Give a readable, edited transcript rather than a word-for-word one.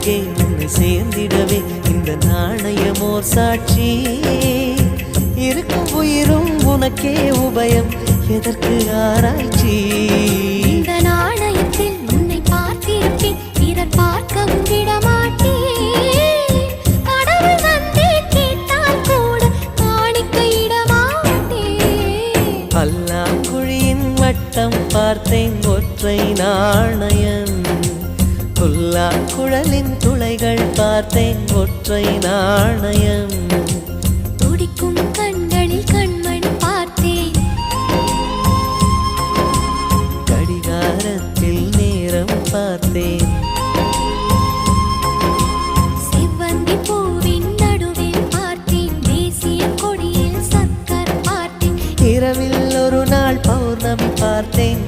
அழகே உன்னை சேர்ந்திடவே இந்த நாணயமோர் சாட்சி. இருக்கும் உயிரும் உனக்கே உபயம், எதற்கு ஆராய்ச்சி? இந்த நாணயத்தில் உன்னை பார்த்திருப்பேன், பிறர் பார்க்கவும் விடமாட்டேன். கடவுள் வந்தே கேட்டால் கூட காணிக்கையிடமாட்டேன். பல்லாங்குழியின் வட்டம் பார்த்தேன் ஒற்றை நாணயம், புல்லாங்குழலின் துளைகள் பார்த்தேன் ஒற்றை நாணயம். துடிக்கும் கண்களில் கண்மணி பார்த்தேன், கடிகாரத்தில் நேரம் பார்த்தேன். செவ்வந்தி பூவின் நடுவில் பார்த்தேன், தேசிய கொடியில் சக்கர் பார்த்தேன். இரவில் ஒரு நாள் பௌர்ணமி பார்த்தேன்,